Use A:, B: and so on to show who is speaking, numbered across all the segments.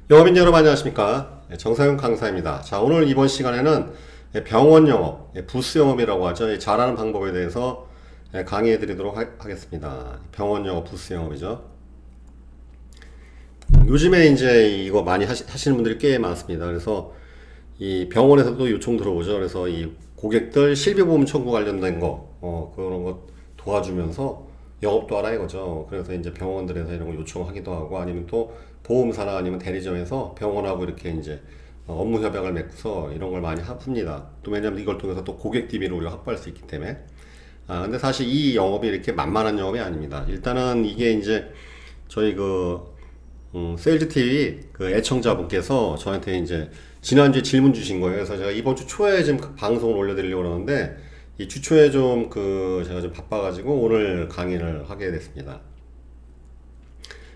A: 영업인 여러분 안녕하십니까? 정상윤 강사입니다. 자, 오늘 이번 시간에는 병원 영업, 부스 영업이라고 하죠. 잘하는 방법에 대해서 강의해 드리도록 하겠습니다. 병원 영업, 부스 영업이죠. 요즘에 이제 이거 많이 하시는 분들이 꽤 많습니다. 그래서 이 병원에서도 요청 들어오죠. 그래서 이 고객들 실비보험 청구 관련된 거, 그런 거 도와주면서 영업도 하라 이거죠. 그래서 이제 병원들에서 이런 거 요청하기도 하고 아니면 또 보험사나 아니면 대리점에서 병원하고 이렇게 이제 업무 협약을 맺고서 이런 걸 많이 합니다. 또 왜냐면 이걸 통해서 또 고객 DB를 우리가 확보할 수 있기 때문에. 근데 사실 이 영업이 이렇게 만만한 영업이 아닙니다. 일단은 이게 이제 저희 세일즈 TV 그 애청자분께서 저한테 이제 지난주에 질문 주신 거예요. 그래서 제가 이번 주 초에 지금 방송을 올려드리려고 그러는데 이 주 초에 제가 좀 바빠가지고 오늘 강의를 하게 됐습니다.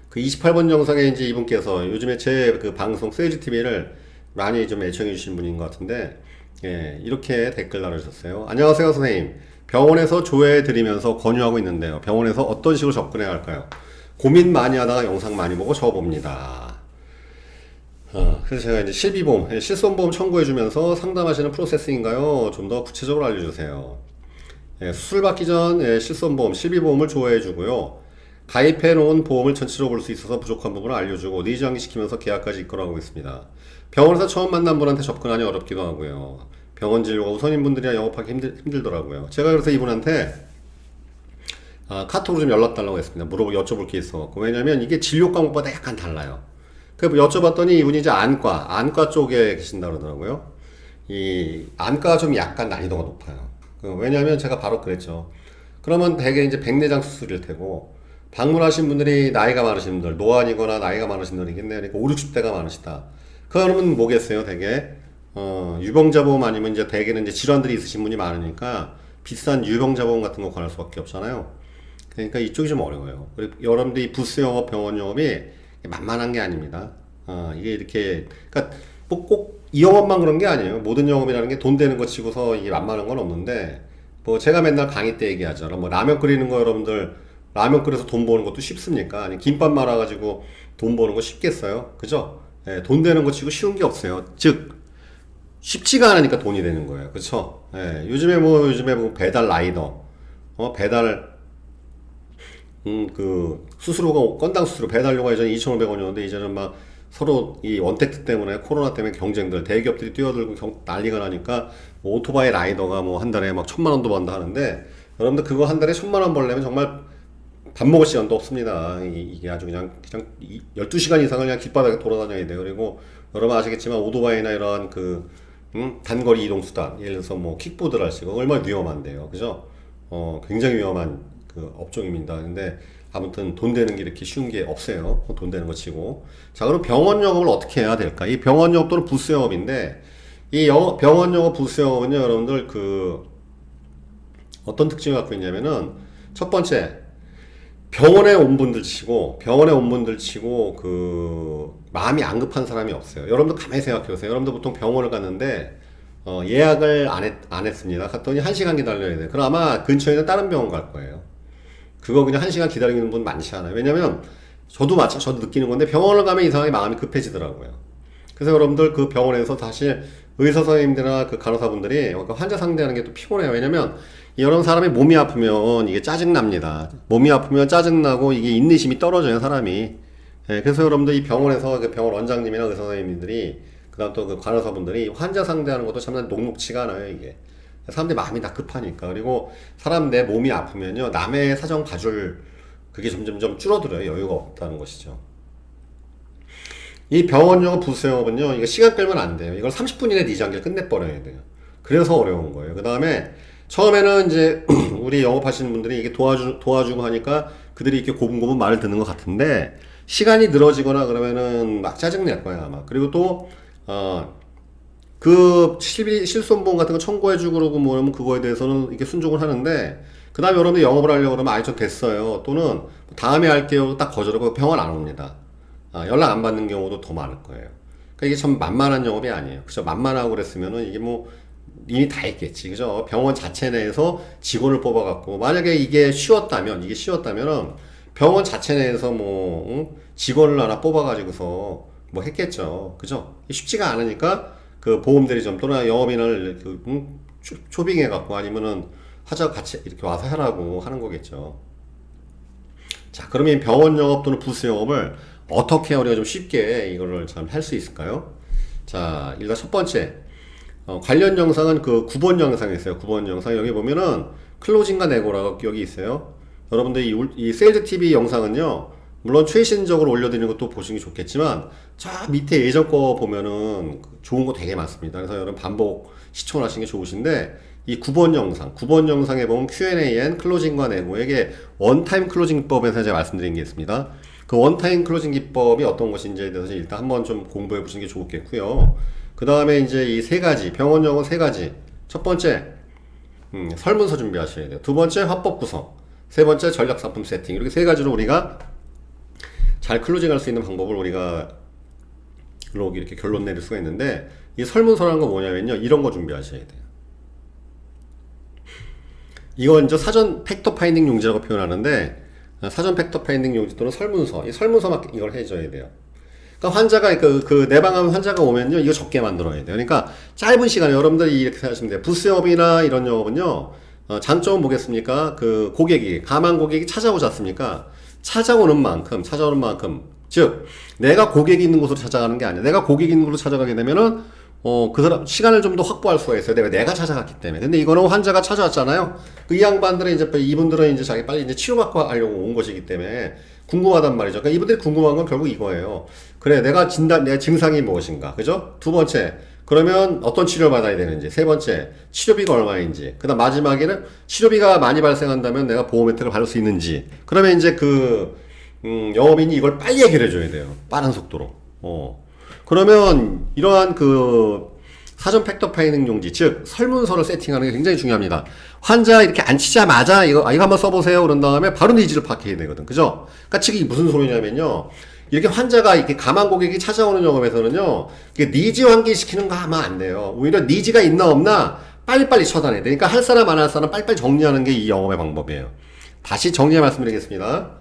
A: 그 28번 영상에 이제 이분께서 요즘에 제 그 방송 세일즈 TV를 많이 좀 애청해 주신 분인 것 같은데, 예, 이렇게 댓글 달아주셨어요. 안녕하세요, 선생님. 병원에서 조회해 드리면서 권유하고 있는데요. 병원에서 어떤 식으로 접근해야 할까요? 고민 많이 하다가 영상 많이 보고 적어봅니다. 그래서 제가 이제 실비보험, 실손보험 청구해주면서 상담하시는 프로세스인가요? 좀 더 구체적으로 알려주세요. 예, 수술 받기 전 실손보험, 실비보험을 조회해주고요. 가입해놓은 보험을 전체로 볼 수 있어서 부족한 부분을 알려주고 니즈 환기시키면서 계약까지 이끌어가고 있습니다. 병원에서 처음 만난 분한테 접근하기 어렵기도 하고요. 병원 진료가 우선인 분들이야 영업하기 힘들더라고요. 제가 그래서 이분한테 카톡으로 좀 연락 달라고 했습니다. 여쭤볼 게 있어갖고. 왜냐면 이게 진료 과목마다 약간 달라요. 그래서 여쭤봤더니 이분이 이제 안과 쪽에 계신다 그러더라고요. 이 안과가 좀 약간 난이도가 높아요. 왜냐면 제가 바로 그랬죠. 그러면 대개 이제 백내장 수술일 테고, 방문하신 분들이 나이가 많으신 분들, 노안이거나 나이가 많으신 분들이겠네요. 그러니까 5, 60대가 많으시다. 그러면 뭐겠어요, 대개? 유병자 보험 아니면 이제 대개는 이제 질환들이 있으신 분이 많으니까 비싼 유병자 보험 같은 거 권할 수밖에 없잖아요. 그러니까 이쪽이 좀 어려워요. 그리고 여러분들이 부스 영업, 병원 영업이 만만한 게 아닙니다. 이게 이렇게, 그러니까 뭐 꼭 이 영업만 그런 게 아니에요. 모든 영업이라는 게 돈 되는 거 치고서 이게 만만한 건 없는데, 뭐 제가 맨날 강의 때 얘기하죠. 뭐 라면 끓이는 거 여러분들 라면 끓여서 돈 버는 것도 쉽습니까? 아니 김밥 말아가지고 돈 버는 거 쉽겠어요? 그죠? 예, 돈 되는 거 치고 쉬운 게 없어요. 즉 쉽지가 않으니까 돈이 되는 거예요. 그쵸? 예, 요즘에 뭐 배달 라이더, 배달 수수료가, 건당 수수료, 배달료가 예전에 2,500원이었는데, 이제는 막 서로 이 원택트 때문에, 코로나 때문에 경쟁들, 대기업들이 뛰어들고 난리가 나니까, 뭐 오토바이 라이더가 뭐 한 달에 막 1,000만 원도 번다 하는데, 여러분들 그거 한 달에 1,000만 원 벌려면 정말 밥 먹을 시간도 없습니다. 이게 아주 그냥 12시간 이상을 그냥 길바닥에 돌아다녀야 돼요. 그리고 여러분 아시겠지만, 오토바이나 이러한 단거리 이동 수단, 예를 들어서 뭐 킥보드를 하시고, 얼마나 위험한데요. 그죠? 굉장히 위험한 업종입니다. 근데 아무튼 돈 되는 게 이렇게 쉬운 게 없어요. 돈 되는 거 치고. 자, 그럼 병원 영업을 어떻게 해야 될까? 이 병원 영업 또는 부스 영업인데, 병원 영업, 부스 영업은요, 여러분들 어떤 특징을 갖고 있냐면은, 첫 번째, 병원에 온 분들 치고, 마음이 안 급한 사람이 없어요. 여러분들 가만히 생각해 보세요. 여러분들 보통 병원을 갔는데, 예약을 안 했습니다. 갔더니 1시간 기다려야 돼요. 그럼 아마 근처에 있는 다른 병원 갈 거예요. 그거 그냥 1시간 기다리는 분 많지 않아요. 왜냐면 저도 느끼는 건데, 병원을 가면 이상하게 마음이 급해지더라고요. 그래서 여러분들 그 병원에서 사실 의사 선생님들이나 그 간호사분들이 환자 상대하는 게 또 피곤해요. 왜냐면 여러 사람이 몸이 아프면 이게 짜증납니다. 몸이 아프면 짜증나고 이게 인내심이 떨어져요, 사람이. 예, 그래서 여러분들 이 병원에서 그 병원 원장님이나 의사 선생님들이, 그다음 또 그 간호사분들이 환자 상대하는 것도 참 녹록치가 않아요, 이게. 사람들이 마음이 다 급하니까. 그리고 사람 내 몸이 아프면요, 남의 사정 봐줄 그게 점점점 줄어들어요. 여유가 없다는 것이죠. 이 병원 영업, 부스 영업은요, 이거 시간 끌면 안 돼요. 이걸 30분 이내 니장기를 끝내버려야 돼요. 그래서 어려운 거예요. 그 다음에 처음에는 이제 우리 영업하시는 분들이 이게 도와주고 하니까 그들이 이렇게 고분고분 말을 듣는 것 같은데, 시간이 늘어지거나 그러면은 막 짜증낼 거야, 아마. 그리고 또, 실손보험 같은 거 청구해주고 그러고 뭐 이러면 그거에 대해서는 이렇게 순종을 하는데, 그 다음에 여러분들 영업을 하려고 그러면 아니 저 됐어요, 또는 다음에 할게요 딱 거절하고 병원 안 옵니다. 연락 안 받는 경우도 더 많을 거예요. 그러니까 이게 참 만만한 영업이 아니에요. 그죠? 만만하고 그랬으면은 이게 뭐 이미 다 했겠지. 그죠? 병원 자체 내에서 직원을 뽑아갖고, 만약에 이게 쉬웠다면은 병원 자체 내에서 직원을 하나 뽑아가지고서 뭐 했겠죠. 그죠? 쉽지가 않으니까 그 보험들이 좀 또는 영업인을 초빙해갖고 아니면은 하자 같이 이렇게 와서 하라고 하는 거겠죠. 자, 그러면 병원 영업 또는 부스 영업을 어떻게 우리가 좀 쉽게 이거를 참 할 수 있을까요? 자, 일단 첫 번째, 관련 영상은 그 9번 영상이 있어요. 9번 영상 여기 보면은 클로징과 네고라고 여기 있어요. 여러분들 이 세일즈 TV 영상은요, 물론 최신적으로 올려드리는 것도 보시는 게 좋겠지만, 저 밑에 예전 거 보면은 좋은 거 되게 많습니다. 그래서 여러분 반복 시청하시는 게 좋으신데, 이 9번 영상, 9번 영상에 보면 Q&A 클로징과 네고에게 원타임 클로징 기법에서 제가 말씀드린 게 있습니다. 그 원타임 클로징 기법이 어떤 것인지에 대해서 일단 한번 좀 공부해 보시는 게 좋겠고요. 그 다음에 이제 이 세 가지, 병원 영어 세 가지. 첫 번째, 설문서 준비하셔야 돼요. 두 번째, 화법 구성. 세 번째, 전략 상품 세팅. 이렇게 세 가지로 우리가 잘 클로징 할 수 있는 방법을 우리가 이렇게 결론 내릴 수가 있는데, 이 설문서라는 건 뭐냐면요, 이런 거 준비하셔야 돼요. 이건 이제 사전 팩터 파인딩 용지라고 표현하는데, 사전 팩터 파인딩 용지 또는 설문서, 이 설문서만 이걸 해줘야 돼요. 그러니까 환자가 내방하면 환자가 오면요, 이거 적게 만들어야 돼요. 그러니까 짧은 시간에 여러분들이 이렇게 생각하시면 돼요. 부스 영업이나 이런 영업은요, 장점은 뭐겠습니까? 그 고객이 가만 고객이 찾아오지 않습니까? 찾아오는 만큼 즉 내가 고객이 있는 곳으로 찾아가는 게 아니야. 내가 고객이 있는 곳으로 찾아가게 되면은 그 사람 시간을 좀 더 확보할 수가 있어요. 내가 찾아갔기 때문에. 근데 이거는 환자가 찾아왔잖아요. 이 양반들은 이분들은 이제 자기 빨리 이제 치료받고 하려고 온 것이기 때문에 궁금하단 말이죠. 그러니까 이분들이 궁금한 건 결국 이거예요. 그래, 내가 증상이 무엇인가, 그죠? 두 번째, 그러면 어떤 치료를 받아야 되는지. 세 번째, 치료비가 얼마인지. 그 다음 마지막에는 치료비가 많이 발생한다면 내가 보험 혜택을 받을 수 있는지. 그러면 이제 영업인이 이걸 빨리 해결해 줘야 돼요. 빠른 속도로. 그러면 이러한 사전 팩터 파인딩 용지, 즉 설문서를 세팅하는 게 굉장히 중요합니다. 환자 이렇게 앉히자마자 이거 한번 써보세요 그런 다음에 바로 니즈를 파악해야 되거든, 그죠? 그러니까 즉 이게 무슨 소리냐면요, 이렇게 환자가 이렇게 가만 고객이 찾아오는 영업에서는요, 니즈 환기시키는 거 하면 안 돼요. 오히려 니즈가 있나 없나 빨리빨리 쳐다내야 돼. 그러니까 할 사람 안 할 사람 빨리빨리 정리하는 게 이 영업의 방법이에요. 다시 정리해 말씀드리겠습니다.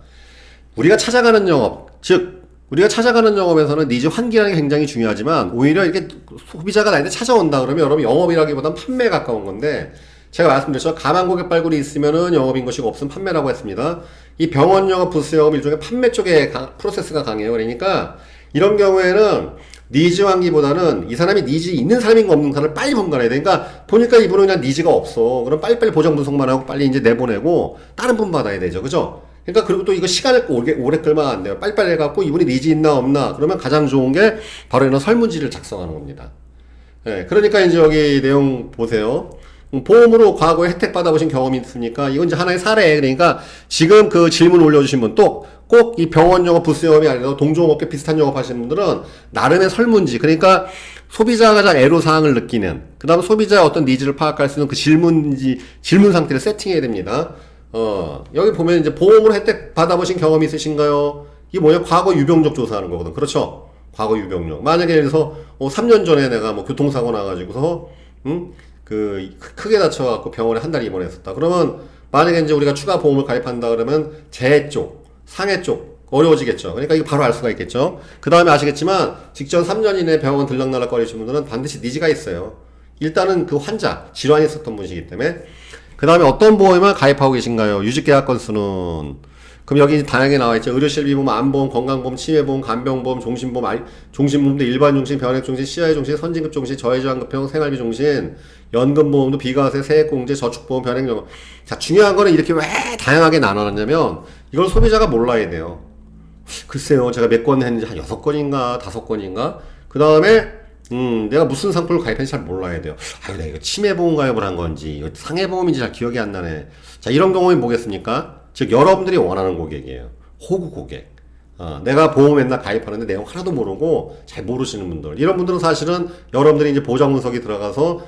A: 우리가 찾아가는 영업에서는 니즈 환기라는 게 굉장히 중요하지만, 오히려 이렇게 소비자가 나한테 찾아온다 그러면 여러분 영업이라기보단 판매에 가까운 건데, 제가 말씀드렸죠. 가만 고객 발굴이 있으면은 영업인 것이고 없으면 판매라고 했습니다. 이 병원 영업, 부스 영업 일종의 판매 쪽에 프로세스가 강해요. 그러니까 이런 경우에는 니즈 환기보다는 이 사람이 니즈 있는 사람인가 없는 사람을 빨리 분간해야 돼. 그러니까 보니까 이분은 그냥 니즈가 없어. 그럼 빨리빨리 보정 분석만 하고 빨리 이제 내보내고 다른 분 받아야 되죠. 그죠? 그러니까 그리고 또 이거 시간을 오래 끌면 안 돼요. 빨리빨리 해갖고 이분이 니즈 있나 없나, 그러면 가장 좋은 게 바로 이런 설문지를 작성하는 겁니다. 예, 그러니까 이제 여기 내용 보세요. 보험으로 과거에 혜택 받아보신 경험이 있습니까? 이건 이제 하나의 사례. 그러니까 지금 그 질문 올려주신 분, 또 꼭 이 병원 영업, 부스 영업이 아니라 동종업계 비슷한 영업 하시는 분들은 나름의 설문지, 그러니까 소비자가 가장 애로사항을 느끼는, 그 다음 소비자의 어떤 니즈를 파악할 수 있는 그 질문 상태를 세팅해야 됩니다. 여기 보면 이제 보험으로 혜택 받아보신 경험이 있으신가요? 이게 뭐냐? 과거 유병적 조사하는 거거든. 그렇죠? 과거 유병력. 만약에 그래서 3년 전에 내가 뭐 교통사고 나가지고서 크게 다쳐갖고 병원에 한 달 입원했었다. 그러면 만약에 이제 우리가 추가 보험을 가입한다 그러면 재해 쪽, 상해 쪽 어려워지겠죠. 그러니까 이거 바로 알 수가 있겠죠. 그 다음에 아시겠지만 직전 3년 이내 병원 들락날락거리신 분들은 반드시 니즈가 있어요. 일단은 그 환자, 질환이 있었던 분이시기 때문에. 그 다음에 어떤 보험을 가입하고 계신가요? 유직계약 건수는, 그럼 여기 다양하게 나와있죠. 의료실비보험, 안보험, 건강보험, 치매보험, 간병보험, 종신보험, 종신보험도 일반종신, 변액종신, CI종신, 선진급종신, 저해저항급형, 생활비종신, 연금보험도 비과세, 세액공제, 저축보험, 변액연금. 자, 중요한 거는 이렇게 왜 다양하게 나눠놨냐면 이걸 소비자가 몰라야 돼요. 글쎄요, 제가 몇 건 했는지 한 6건인가 5건인가. 그 다음에 내가 무슨 상품을 가입했는지 잘 몰라야 돼요. 내가 이거 치매보험 가입을 한 건지 이거 상해보험인지 잘 기억이 안 나네. 자, 이런 경우는 뭐겠습니까? 즉 여러분들이 원하는 고객이에요. 호구 고객. 내가 보험 맨날 가입하는데 내용 하나도 모르고 잘 모르시는 분들, 이런 분들은 사실은 여러분들이 이제 보장 분석이 들어가서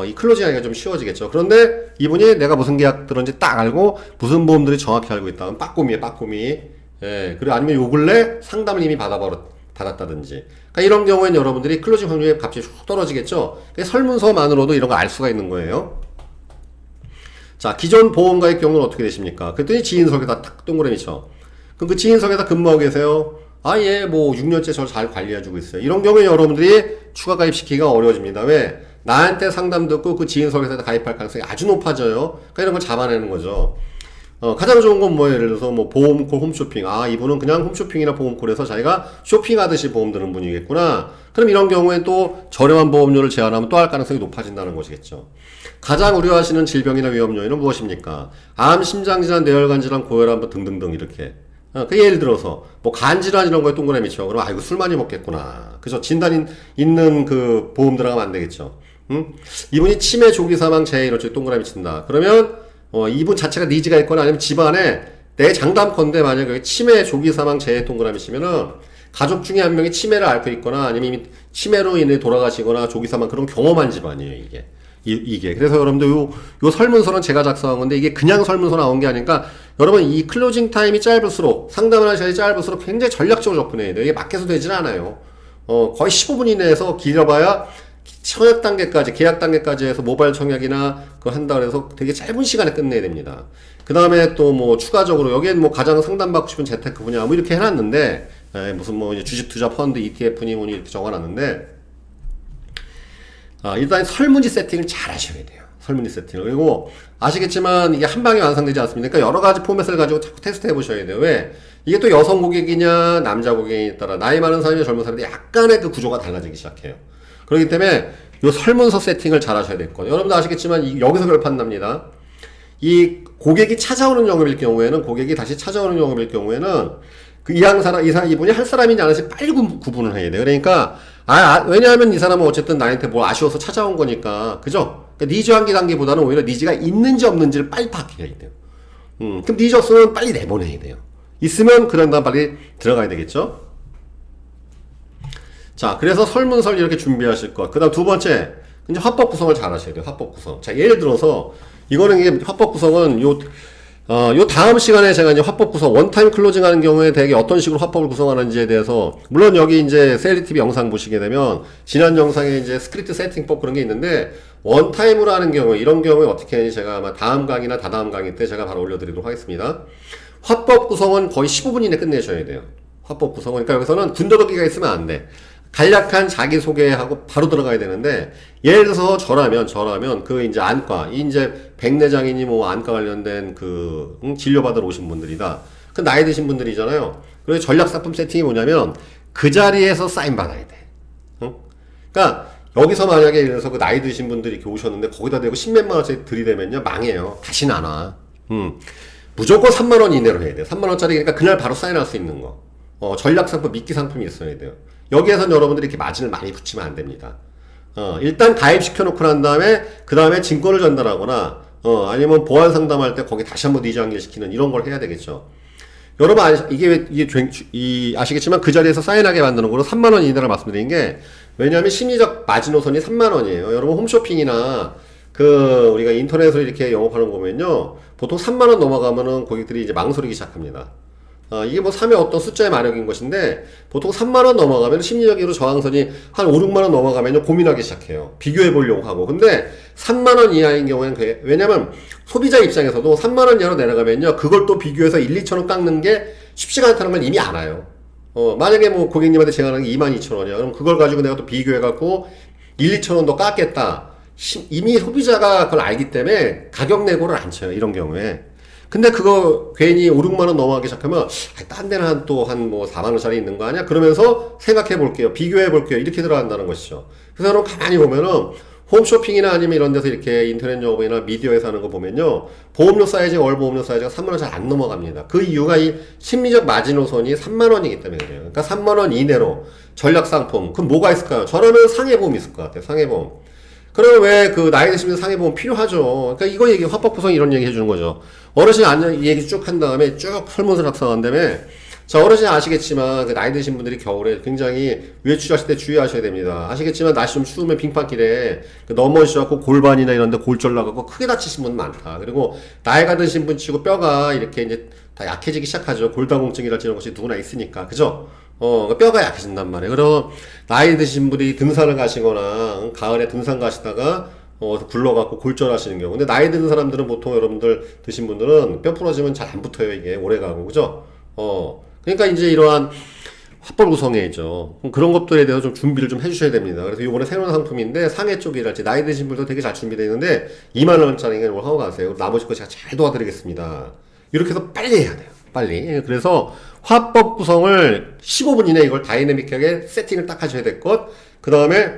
A: 이 클로징 하기가 좀 쉬워지겠죠. 그런데 이분이 내가 무슨 계약 들었는지 딱 알고 무슨 보험들이 정확히 알고 있다. 빠꾸미에 빠꾸미. 예, 그리고 아니면 요 근래 상담을 이미 받았다든지. 그러니까 이런 경우에는 여러분들이 클로징 확률이 갑자기 훅 떨어지겠죠. 설문서만으로도 이런 거 알 수가 있는 거예요. 자, 기존 보험가입 경우는 어떻게 되십니까? 그랬더니 지인석에다 탁 동그라미 쳐. 그럼 그 지인석에다 근무하고 계세요. 얘 뭐 6년째 저를 잘 관리해주고 있어요. 이런 경우에 여러분들이 추가 가입시키기가 어려워집니다. 왜? 나한테 상담 듣고 그 지인 설계사에 가입할 가능성이 아주 높아져요. 그러니까 이런 걸 잡아내는 거죠. 가장 좋은 건 뭐예요? 예를 들어서 뭐 보험콜 홈쇼핑. 이분은 그냥 홈쇼핑이나 보험콜에서 자기가 쇼핑하듯이 보험 드는 분이겠구나. 그럼 이런 경우에 또 저렴한 보험료를 제한하면 또 할 가능성이 높아진다는 것이겠죠. 가장 우려하시는 질병이나 위험 요인은 무엇입니까? 암, 심장질환, 뇌혈관 질환, 고혈압 뭐 등등등 이렇게. 그 예를 들어서 뭐 간질환 이런 거에 동그라미 쳐. 그럼 이거 술 많이 먹겠구나. 그죠? 진단 있는 그 보험 들어가면 안 되겠죠. 이분이 치매, 조기 사망, 재해 이런 쪽에 동그라미 친다. 그러면 이분 자체가 니즈가 있거나 아니면 집안에 내 장담컨대 만약에 치매, 조기 사망, 재해 동그라미 치면은 가족 중에 한 명이 치매를 앓고 있거나 아니면 이미 치매로 인해 돌아가시거나 조기 사망 그런 경험한 집안이에요, 이게. 이게. 그래서 여러분들 요 설문서는 제가 작성한 건데 이게 그냥 설문서 나온 게 아니니까 여러분 이 클로징 타임이 짧을수록 상담을 하셔야 짧을수록 굉장히 전략적으로 접근해야 돼요. 이게 막혀서 되진 않아요. 거의 15분 이내에서 길어봐야 청약 단계까지, 계약 단계까지 해서 모바일 청약이나 그거 한다 그래서 되게 짧은 시간에 끝내야 됩니다. 그 다음에 또 뭐 추가적으로 여기엔 뭐 가장 상담받고 싶은 재테크 분야 뭐 이렇게 해놨는데 무슨 뭐 이제 주식 투자 펀드 ETF니 뭐니 이렇게 적어놨는데 일단 설문지 세팅을 잘 하셔야 돼요. 설문지 세팅을. 그리고 아시겠지만 이게 한 방에 완성되지 않습니까? 그러니까 여러 가지 포맷을 가지고 자꾸 테스트 해보셔야 돼요. 왜? 이게 또 여성 고객이냐 남자 고객이냐에 따라 나이 많은 사람이냐 젊은 사람이 약간의 그 구조가 달라지기 시작해요. 그렇기 때문에 이 설문서 세팅을 잘 하셔야 될 거예요. 여러분도 아시겠지만 여기서 결판납니다. 이 고객이 찾아오는 영업일 경우에는 고객이 다시 찾아오는 영업일 경우에는 그 이분이 할 사람이냐 안 할지 빨리 구분을 해야 돼요. 그러니까 왜냐하면 이 사람은 어쨌든 나한테 뭘 아쉬워서 찾아온 거니까 그죠? 그러니까 니즈 환기 단계보다는 오히려 니즈가 있는지 없는지를 빨리 파악해야 돼요. 그럼 니즈 없으면 빨리 내보내야 돼요. 있으면 그런 다음 빨리 들어가야 되겠죠? 자, 그래서 설문서를 이렇게 준비하실 것. 그 다음 두 번째, 이제 화법 구성을 잘 하셔야 돼요. 화법 구성. 자, 예를 들어서, 이거는 이게 화법 구성은 요 다음 시간에 제가 이제 화법 구성, 원타임 클로징 하는 경우에 되게 어떤 식으로 화법을 구성하는지에 대해서, 물론 여기 이제 세일리TV 영상 보시게 되면, 지난 영상에 이제 스크립트 세팅법 그런 게 있는데, 원타임으로 하는 경우에, 이런 경우에 어떻게 하는지 제가 아마 다음 강의나 다다음 강의 때 제가 바로 올려드리도록 하겠습니다. 화법 구성은 거의 15분 이내 끝내셔야 돼요. 화법 구성은. 그러니까 여기서는 군더더기가 있으면 안 돼. 간략한 자기소개하고 바로 들어가야 되는데, 예를 들어서 저라면 그 이제 안과, 이제 백내장이니 뭐 안과 관련된 그 진료받으러 오신 분들이다. 그 나이 드신 분들이잖아요. 그래서 전략상품 세팅이 뭐냐면 그 자리에서 사인 받아야 돼. 그러니까 여기서 만약에 예를 들어서 그 나이 드신 분들이 이렇게 오셨는데 거기다 대고 10몇만 원짜리 들이대면요 망해요. 다시는 안 와. 무조건 3만 원 이내로 해야 돼요. 3만 원짜리니까 그날 바로 사인할 수 있는 거. 전략상품, 미끼 상품이 있어야 돼요. 여기에선 여러분들이 이렇게 마진을 많이 붙이면 안 됩니다. 일단 가입시켜 놓고 난 다음에, 그 다음에 증권을 전달하거나, 아니면 보안 상담할 때 거기 다시 한번 니즈 연결시키는 이런 걸 해야 되겠죠. 여러분, 아시겠지만 그 자리에서 사인하게 만드는 거로 3만원 이내로 말씀드린 게, 왜냐하면 심리적 마지노선이 3만원이에요. 여러분, 홈쇼핑이나, 우리가 인터넷으로 이렇게 영업하는 거 보면요. 보통 3만원 넘어가면은 고객들이 이제 망설이기 시작합니다. 이게 뭐 3의 어떤 숫자의 마력인 것인데 보통 3만원 넘어가면 심리적으로 저항선이 한 5, 6만원 넘어가면 고민하기 시작해요. 비교해 보려고 하고. 근데 3만원 이하인 경우에는 왜냐면 소비자 입장에서도 3만원 이하로 내려가면요. 그걸 또 비교해서 1, 2천원 깎는 게 쉽지가 않다는 걸 이미 알아요. 만약에 뭐 고객님한테 제가 하는 게 22,000원이야. 그럼 그걸 가지고 내가 또 비교해갖고 1, 2천원 더 깎겠다. 이미 소비자가 그걸 알기 때문에 가격 내고를 안 쳐요. 이런 경우에. 근데 그거 괜히 5, 6만원 넘어가기 시작하면 딴 데는 또 한 뭐 4만원짜리 있는 거 아니야? 그러면서 생각해 볼게요. 비교해 볼게요. 이렇게 들어간다는 것이죠. 그래서 여러분 가만히 보면은 홈쇼핑이나 아니면 이런 데서 이렇게 인터넷 영업이나 미디어에서 하는 거 보면요. 보험료 사이즈, 월 보험료 사이즈가 3만원 잘 안 넘어갑니다. 그 이유가 이 심리적 마지노선이 3만원이기 때문에 그래요. 그러니까 3만원 이내로 전략상품. 그럼 뭐가 있을까요? 저라면 상해보험이 있을 것 같아요. 상해보험. 그러면 왜 그 나이 드시면 상해보험 필요하죠. 그러니까 이거 얘기, 화법 구성 이런 얘기 해주는 거죠. 어르신 얘기 쭉 한 다음에 쭉 설문서 작성한 다음에 자, 어르신 아시겠지만 그 나이 드신 분들이 겨울에 굉장히 외출하실 때 주의하셔야 됩니다. 아시겠지만 날씨 좀 추우면 빙판길에 넘어지셔갖고 골반이나 이런 데 골절 나가고 크게 다치신 분 많다. 그리고 나이가 드신 분 치고 뼈가 이렇게 이제 다 약해지기 시작하죠. 골다공증이랄지 이런 것이 누구나 있으니까. 그죠? 뼈가 약해진단 말이에요. 그럼 나이 드신 분이 등산을 가시거나 가을에 등산 가시다가 굴러갖고 골절하시는 경우. 근데 나이 드는 사람들은 보통 여러분들 드신 분들은 뼈 부러지면 잘 안 붙어요. 이게 오래 가고. 그죠? 그러니까 이제 이러한 합법 구성해야죠. 그런 것들에 대해서 좀 준비를 좀 해주셔야 됩니다. 그래서 이번에 새로운 상품인데 상해 쪽이랄지 나이 드신 분도 되게 잘 준비되어 있는데 2만 원짜리 이걸 하고 가세요. 나머지 거 제가 잘 도와드리겠습니다. 이렇게 해서 빨리 해야 돼요. 빨리. 그래서 화법 구성을 15분 이내에 이걸 다이내믹하게 세팅을 딱 하셔야 될 것. 그 다음에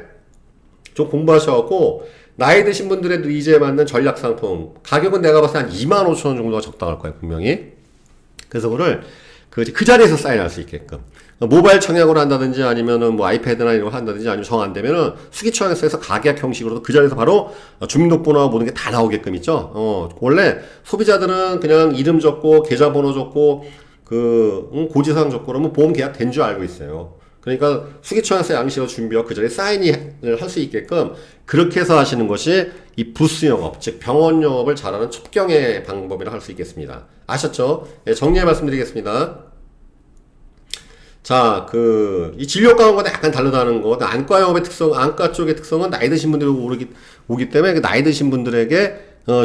A: 좀 공부하셔갖고 나이 드신 분들의 니즈에 맞는 전략 상품 가격은 내가 봤을 때 한 2만 5천 원 정도가 적당할 거예요. 분명히. 그래서 그거를 그 자리에서 사인할 수 있게끔 모바일 청약으로 한다든지 아니면은 뭐 아이패드나 이런 거 한다든지 아니면 정 안 되면은 수기 청약에서 해서 가계약 형식으로도 그 자리에서 바로 주민등록번호와 모든 게 다 나오게끔 있죠. 원래 소비자들은 그냥 이름 적고 계좌번호 적고 고지사항 적고 그러면 보험 계약 된 줄 알고 있어요. 그러니까 수기 청약서 양식으로 준비하고 그 자리에 사인을 할 수 있게끔 그렇게 해서 하시는 것이 이 부스 영업, 즉 병원 영업을 잘하는 첩경의 방법이라 할 수 있겠습니다. 아셨죠? 네, 정리해 말씀드리겠습니다. 자, 이 진료과하고는 약간 다르다는 거. 안과 영업의 특성, 안과 쪽의 특성은 나이 드신 분들이 오기 때문에 그 나이 드신 분들에게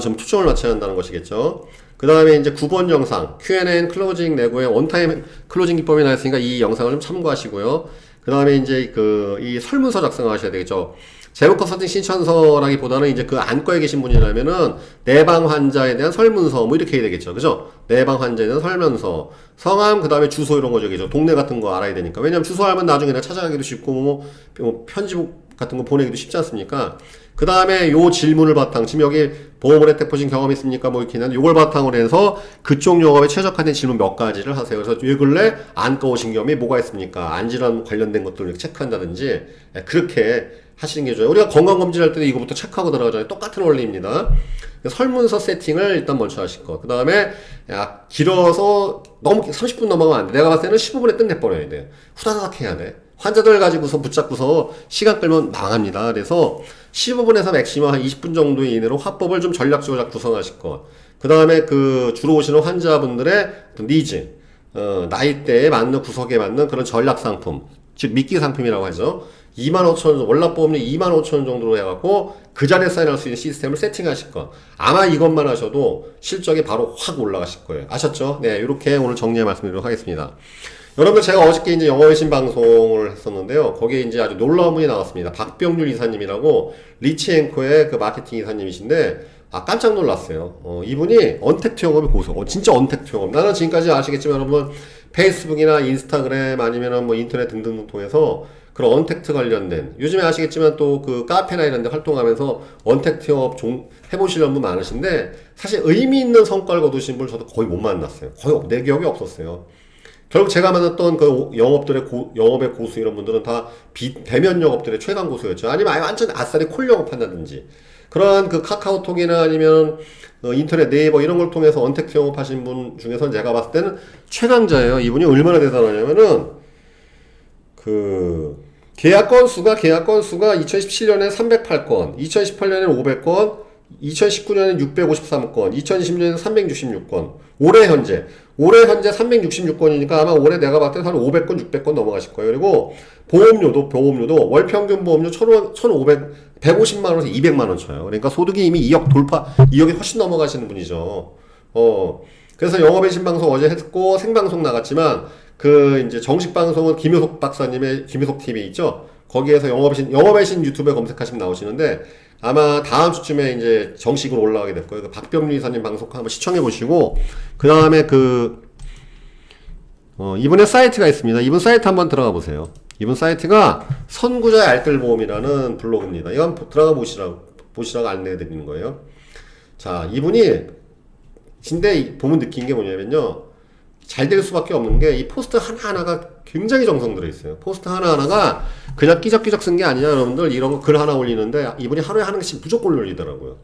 A: 좀 초점을 맞춰야 한다는 것이겠죠. 그 다음에 이제 9번 영상, Q&A 클로징 내고의 원타임 클로징 기법이 나왔으니까 이 영상을 좀 참고하시고요. 그 다음에 이제 이 설문서 작성하셔야 되겠죠. 제로 컨설팅 신청서라기보다는 이제 그 안과에 계신 분이라면은 내방 환자에 대한 설문서 뭐 이렇게 해야 되겠죠. 그죠? 내방 환자에 대한 설문서, 성함, 그 다음에 주소 이런 거죠. 동네 같은 거 알아야 되니까. 왜냐면 주소 알면 나중에 내가 찾아가기도 쉽고 뭐 편지 같은 거 보내기도 쉽지 않습니까? 그 다음에 요 질문을 바탕, 지금 여기 보험을 혜택 보신 경험 있습니까? 뭐 이렇게 있는데 요걸 바탕으로 해서 그쪽 영업에 최적화된 질문 몇 가지를 하세요. 그래서 요 근래 안과 오신 경험이 뭐가 있습니까? 안질환 관련된 것들을 이렇게 체크한다든지 그렇게 하시는 게 좋아요. 우리가 건강검진 할 때도 이거부터 체크하고 들어가잖아요. 똑같은 원리입니다. 설문서 세팅을 일단 먼저 하실 거. 그 다음에 길어서 너무 30분 넘어가면 안 돼. 내가 봤을 때는 15분에 끝내버려야 돼. 후다닥 해야 돼. 환자들 가지고서 붙잡고서 시간 끌면 망합니다. 그래서 15분에서 맥시멈 한 20분 정도 이내로 화법을 좀 전략적으로 구성하실 것. 그 다음에 주로 오시는 환자분들의 니즈, 나이대에 맞는 구석에 맞는 그런 전략 상품, 즉 미끼 상품이라고 하죠. 25,000원, 월납보험료 25,000원 정도로 해갖고 그 자리에 사인할 수 있는 시스템을 세팅하실 거. 아마 이것만 하셔도 실적이 바로 확 올라가실 거예요. 아셨죠? 네, 이렇게 오늘 정리해 말씀드리도록 하겠습니다. 여러분들 제가 어저께 이제 영어외신 방송을 했었는데요. 거기에 이제 아주 놀라운 분이 나왔습니다. 박병률 이사님이라고 리치앤코의 그 마케팅 이사님이신데 깜짝 놀랐어요. 이분이 언택트 영업의 고수. 진짜 언택트 영업. 나는 지금까지 아시겠지만 여러분 페이스북이나 인스타그램 아니면은 뭐 인터넷 등등 통해서 그런 언택트 관련된 요즘에 아시겠지만 또 카페나 이런 데 활동하면서 언택트 영업 해보시려는 분 많으신데 사실 의미 있는 성과를 거두신 분 저도 거의 못 만났어요. 거의 내 기억에 없었어요. 결국 제가 만났던 영업의 고수 이런 분들은 다 대면 영업들의 최강 고수였죠. 아니면 아예 완전 아싸리 콜 영업한다든지 그러한 카카오톡이나 아니면 인터넷 네이버 이런 걸 통해서 언택트 영업하신 분 중에서 제가 봤을 때는 최강자예요. 이분이 얼마나 대단하냐면은 계약 건수가 2017년에 308건, 2018년에 500건, 2019년에 653건, 2020년에 366건, 올해 현재 366건이니까 아마 올해 내가 봤을 때 한 500건, 600건 넘어가실 거예요. 그리고 보험료도 월 평균 보험료 150만원에서 200만원 쳐요. 그러니까 소득이 이미 2억 돌파, 2억이 훨씬 넘어가시는 분이죠. 그래서 영업의 신방송 어제 했고 생방송 나갔지만 이제 정식 방송은 김효석 박사님의 김효석 TV 있죠? 거기에서 영업의 신 유튜브에 검색하시면 나오시는데 아마 다음 주쯤에 이제 정식으로 올라가게 될 거예요. 박병률 이사님 방송 한번 시청해 보시고 그 다음에 이분의 사이트가 있습니다. 이분 사이트 한번 들어가 보세요. 이분 사이트가 선구자의 알뜰보험이라는 블로그입니다. 이거 한번 들어가 보시라고 안내해 드리는 거예요. 자, 이분이 근데 보면 느낀 게 뭐냐면요. 잘 될 수밖에 없는 게 이 포스트 하나하나가 굉장히 정성 들어있어요. 포스트 하나하나가 그냥 끼적끼적 쓴 게 아니냐 여러분들. 이런 거 글 하나 올리는데 이분이 하루에 하는 개씩 무조건 올리더라고요.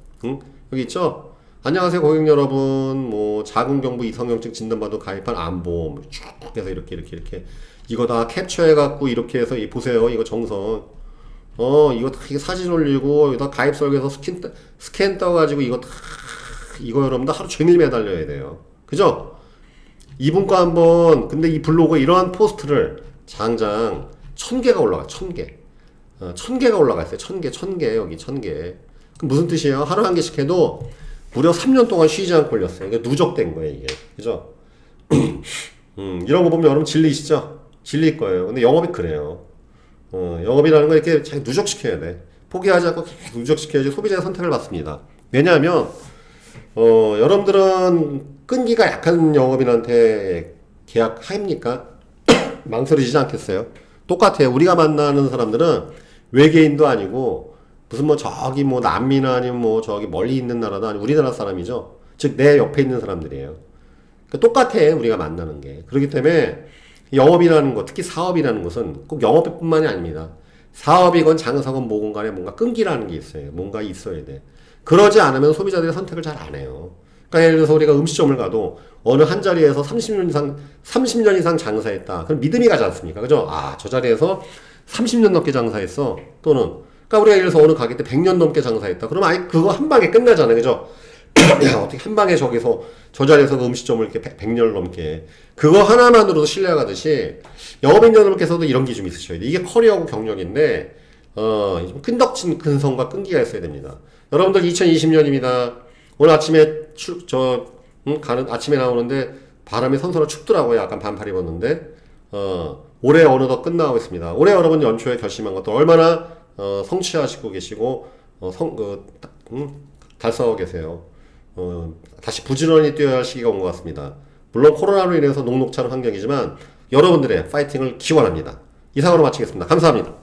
A: 여기 있죠? 안녕하세요 고객 여러분, 뭐 자궁경부 이성경증 진단받고 가입한 안보험 쭉 해서 이렇게 이거 다 캡처해갖고 이렇게 해서 보세요. 이거 정성. 이거 다 사진 올리고 여기다 가입 설계해서 스캔 떠가지고 이거 여러분들 하루 종일 매달려야 돼요. 그죠? 이분 거 한번, 근데 이 블로그에 이러한 포스트를 장장 1000개가 올라가, 1000개. 1000개가 올라가 있어요. 1000개, 여기 1000개. 그럼 무슨 뜻이에요? 하루 한 개씩 해도 무려 3년 동안 쉬지 않고 올렸어요. 이게 누적된 거예요, 이게. 그죠? 이런 거 보면 여러분 질리시죠? 질릴 거예요. 근데 영업이 그래요. 영업이라는 거 이렇게 잘 누적시켜야 돼. 포기하지 않고 계속 누적시켜야지 소비자의 선택을 받습니다. 왜냐하면, 여러분들은 끈기가 약한 영업인한테 계약합니까? 망설이지 않겠어요? 똑같아요. 우리가 만나는 사람들은 외계인도 아니고, 무슨 뭐 저기 뭐 남미나 아니면 뭐 저기 멀리 있는 나라도 아니고 우리나라 사람이죠. 즉, 내 옆에 있는 사람들이에요. 그러니까 똑같아, 우리가 만나는 게. 그렇기 때문에 영업이라는 것, 특히 사업이라는 것은 꼭 영업뿐만이 아닙니다. 사업이건 장사건 뭐건 간에 뭔가 끈기라는 게 있어요. 뭔가 있어야 돼. 그러지 않으면 소비자들이 선택을 잘 안 해요. 그러니까 예를 들어서 우리가 음식점을 가도 어느 한 자리에서 30년 이상 장사했다. 그럼 믿음이 가지 않습니까? 그죠? 아, 저 자리에서 30년 넘게 장사했어. 또는, 그러니까 우리가 예를 들어서 어느 가게 때 100년 넘게 장사했다. 그럼 아예 그거 한 방에 끝나잖아요. 그죠? 야, 어떻게 한 방에 저기서 저 자리에서 그 음식점을 이렇게 100년 넘게 그거 하나만으로도 신뢰가 가듯이 영업인 여러분께서도 이런 게 좀 있으셔야 돼요. 이게 커리어고 경력인데 좀 끈덕진 근성과 끈기가 있어야 됩니다. 여러분들 2020년입니다. 오늘 아침에 가는 아침에 나오는데 바람이 선선하고 춥더라고요. 약간 반팔 입었는데 올해 어느덧 끝나고 있습니다. 올해 여러분 연초에 결심한 것도 얼마나 성취하시고 계시고 달성하고 계세요. 다시 부지런히 뛰어야 할 시기가 온 것 같습니다. 물론 코로나로 인해서 녹록치 않은 환경이지만 여러분들의 파이팅을 기원합니다. 이상으로 마치겠습니다. 감사합니다.